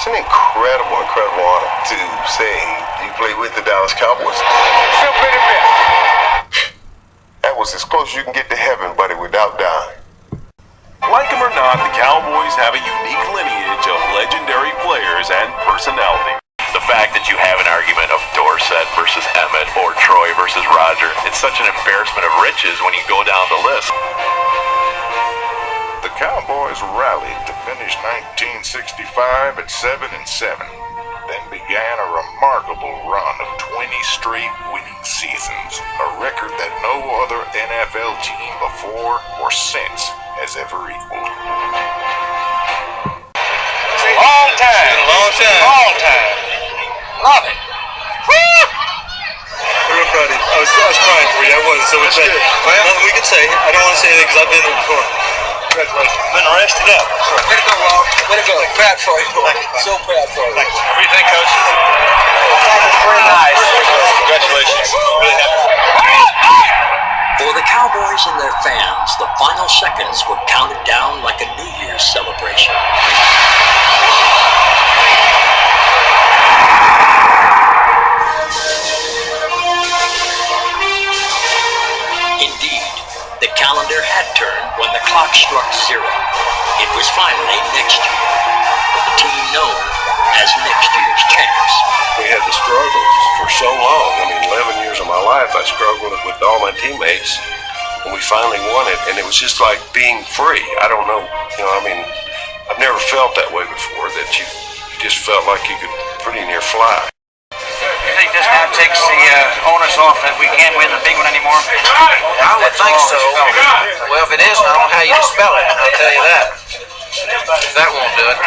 It's an incredible honor to say you play with the Dallas Cowboys. That was as close as you can get to heaven, buddy, without dying. Like them or not, the Cowboys have a unique lineage of legendary players and personality. The fact that you have an argument of Dorsett versus Emmett or Troy versus Roger, it's such an embarrassment of riches when you go down the list. The Cowboys rallied to finish 1965 at 7-7, then began a remarkable run of 20 straight winning seasons, a record that no other NFL team before or since has ever equaled. Long time. Long time. Love it. Real proud of you. I was crying for you. I wasn't. So it's well, nothing we can say. I don't want to say anything because I've been there before. Congratulations. Been rested up. Way to go, Walt. Way to go. Proud for you. So proud for you. Thank you. What do you think, Coach? Very nice. Congratulations. Really happy. For the Cowboys and their fans, the final seconds were counted down like a New Year's celebration. Indeed, the calendar had turned when the clock struck 0. It was finally next year, the team known as next year's champs. We had the struggles for so long. I mean, 11 years of my life, I struggled with all my teammates, and we finally won it, and it was just like being free. I don't know, I've never felt that way before, that you just felt like you could pretty near fly. You think this now takes the onus off that we can't win the big one anymore? I would think so. Well, if it isn't, I don't know how you dispel it. I'll tell you that. That won't do it.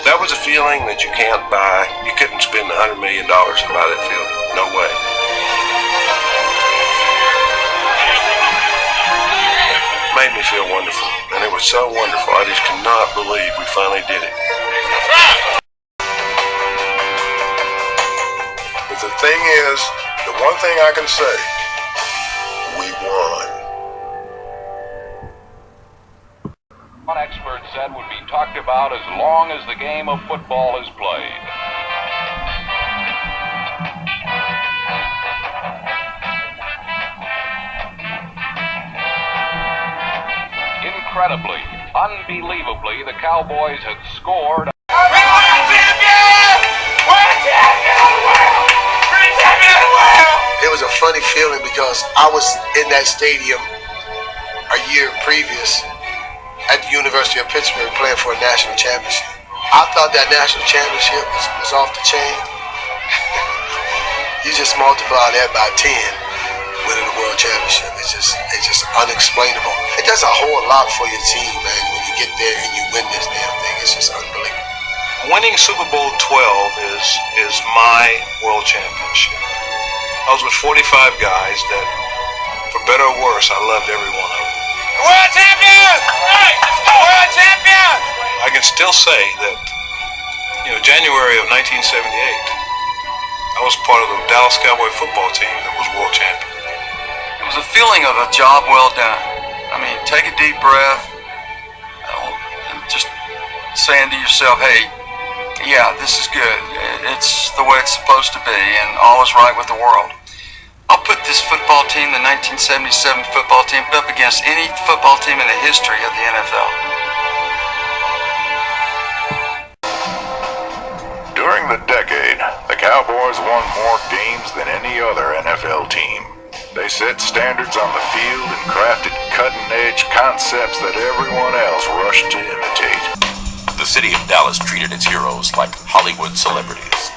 That was a feeling that you can't buy. You couldn't spend $100 million to buy that feeling. No way. Made me feel wonderful, and it was so wonderful. I just could not believe we finally did it. But the thing is, the one thing I can say, we won. One expert said would be talked about as long as the game of football is played. Incredibly, unbelievably, the Cowboys had scored. It was a funny feeling because I was in that stadium a year previous at the University of Pittsburgh playing for a national championship. I thought that national championship was off the chain. You just multiply that by 10, winning the world championship. It's just unexplainable. It does a whole lot for your team, man, when you get there and you win this damn thing. It's just unbelievable. Winning Super Bowl 12 is my world championship. I was with 45 guys that, for better or worse, I loved every one of them. World champions! World champions! I can still say that, January of 1978, I was part of the Dallas Cowboy football team that was world champion. It was a feeling of a job well done. I mean, take a deep breath, and just saying to yourself, hey, yeah, this is good. It's the way it's supposed to be, and all is right with the world. I'll put this football team, the 1977 football team, up against any football team in the history of the NFL. During the decade, the Cowboys won more games than any other NFL team. They set standards on the field and crafted cutting-edge concepts that everyone else rushed to imitate. The city of Dallas treated its heroes like Hollywood celebrities.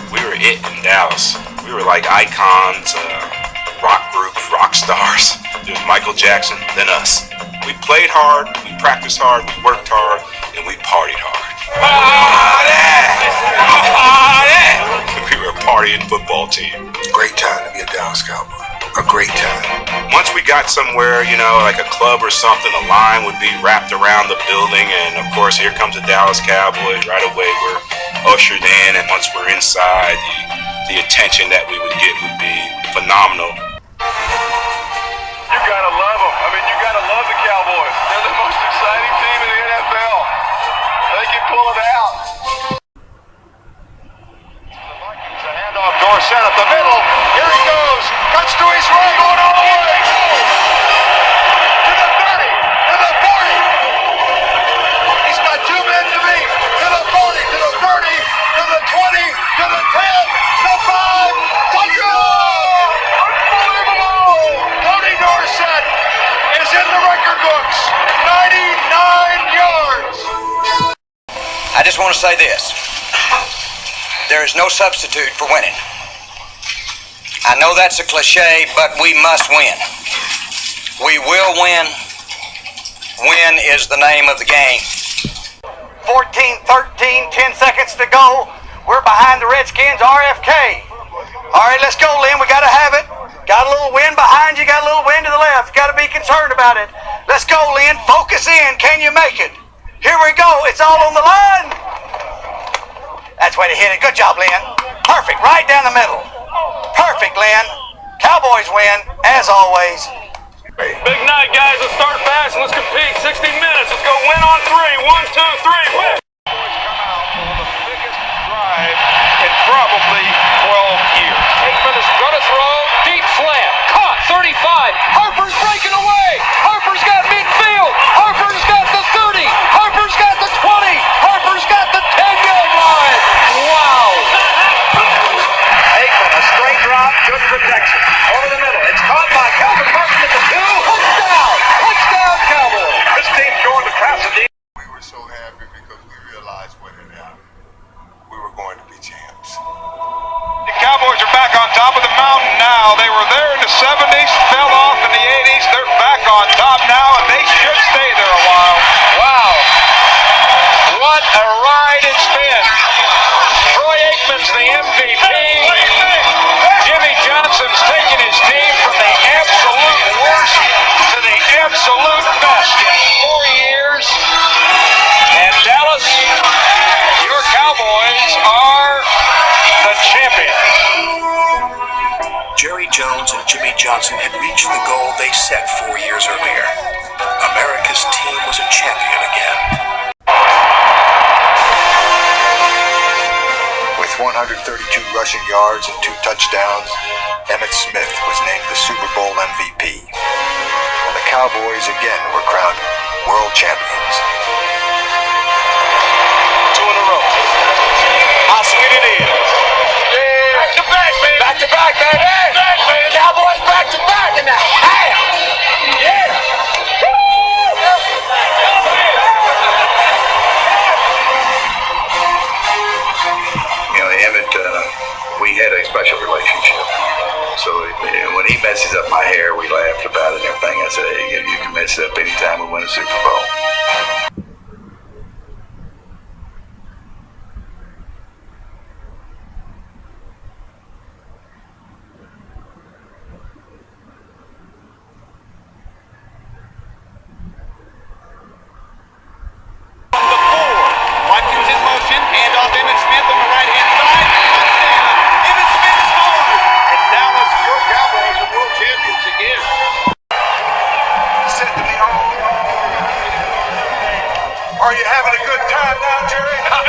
We were it in Dallas. We were like icons, rock groups, rock stars. There was Michael Jackson, then us. We played hard, we practiced hard, we worked hard, and we partied hard. We were a partying football team. Great time to be a Dallas Cowboy. A great time. Once we got somewhere, like a club or something, a line would be wrapped around the building, and of course, here comes the Dallas Cowboys. Right away, we're ushered in, and once we're inside, the attention that we would get would be phenomenal. You gotta love them. You gotta love the Cowboys. They're the most exciting team in the NFL. They can pull it out. I just want to say this. There is no substitute for winning. I know that's a cliche, but we must win. We will win. Win is the name of the game. 14-13, 10 seconds to go. We're behind the Redskins, RFK. All right, let's go, Lynn. We got to have it. Got a little wind behind you, got a little wind to the left. Got to be concerned about it. Let's go, Lynn. Focus in. Can you make it? Here we go. It's all on the line. That's the way to hit it. Good job, Lynn. Perfect. Right down the middle. Perfect, Lynn. Cowboys win, as always. Big night, guys. Let's start fast and let's compete. 60 minutes. Let's go win on three. 1, 2, 3, win. In probably 12 years. Aikman is going to throw. Deep slant. Caught. 35. Harper's breaking away. Harper's got midfield. Harper's got the 30. Harper's got the 20. Harper's got the 10-yard line. Wow. Aikman, a straight drop. Good protection. Over the middle. It's caught by Kelvin Martin at the 2. Touchdown. Touchdown, Cowboys. This team's going to pass a deep. We were so happy because we realized what had happened. We were going to be champs. The Cowboys are back on top of the mountain now. They were there in the 70s, fell off in the 80s. They're back on top now, and they should stay there a while. Wow. What a ride it's been. Troy Aikman's the MVP. Jimmy Johnson's taken his team from the absolute worst to the absolute best in 4 years. And Dallas, your Cowboys are the champions. Jerry Jones and Jimmy Johnson had reached the goal they set 4 years earlier. America's team was a champion again. With 132 rushing yards and 2 touchdowns, Emmitt Smith was named the Super Bowl MVP. And the Cowboys again were crowned world champions. 2 in a row. How sweet it is. Yeah. Back to back, baby. Back to back, baby. Back, baby. Cowboys back to back in the house. Yeah. You know, Emmett, we had a special relationship. So when he messes up my hair, we laughed about it and everything. I said, hey, you can mess it up anytime we win a Super Bowl. Are you having a good time now, Jerry? I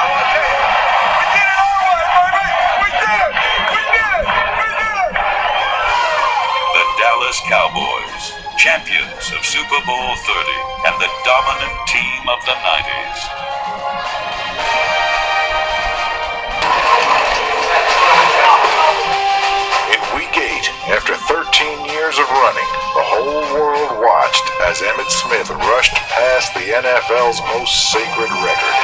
want to tell you, we did it our way, baby. We did it. We did it. We did it. The Dallas Cowboys, champions of Super Bowl 30 and the dominant team of the 90s. In week 8, after 13 years of running, the whole world watched as Emmitt Smith rushed past the NFL's most sacred record.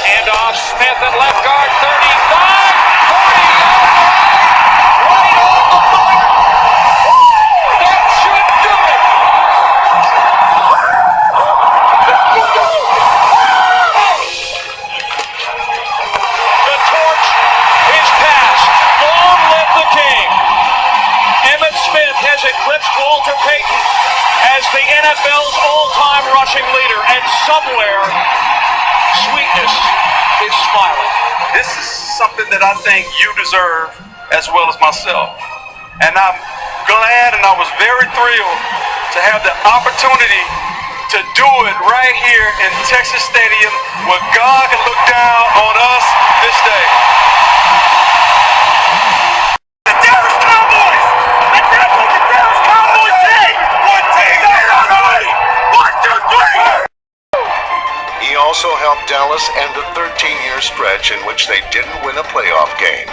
And off Smith at left guard, 35, 40, right on the mark. That should do it. The torch is passed. Long live the king. Emmitt Smith has eclipsed Walter Payton as the NFL's all-time rushing leader, and somewhere sweetness is smiling. This is something that I think you deserve as well as myself. And I'm glad and I was very thrilled to have the opportunity to do it right here in Texas Stadium where God can look down on us this day. The Dallas Cowboys! And that's what the Dallas Cowboys say! 1, 2, 3! 1, 2, 3! He also helped Dallas end a 13-year stretch in which they didn't win a playoff game,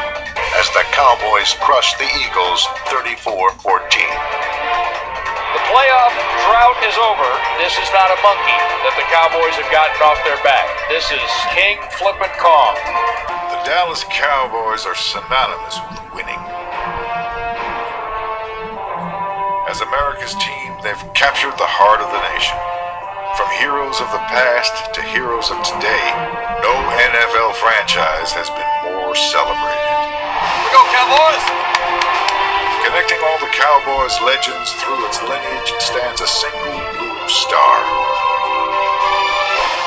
as the Cowboys crushed the Eagles 34-14. The playoff drought is over. This is not a monkey that the Cowboys have gotten off their back. This is King Flippin' Kong. The Dallas Cowboys are synonymous with winning. As America's team, they've captured the heart of the nation. From heroes of the past to heroes of today, no NFL franchise has been more celebrated. Here we go, Cowboys! Connecting all the Cowboys legends through its lineage stands a single blue star.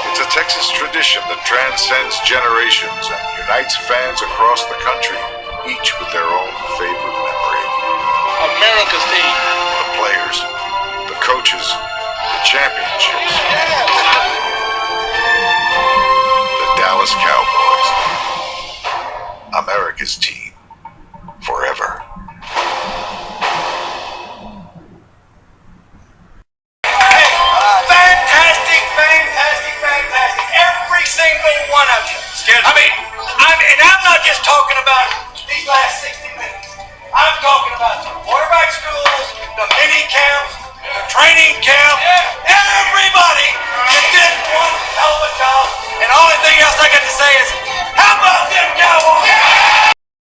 It's a Texas tradition that transcends generations and unites fans across the country, each with their own favorite memory. America's team. The players, the coaches, the championships. The Dallas Cowboys. America's team.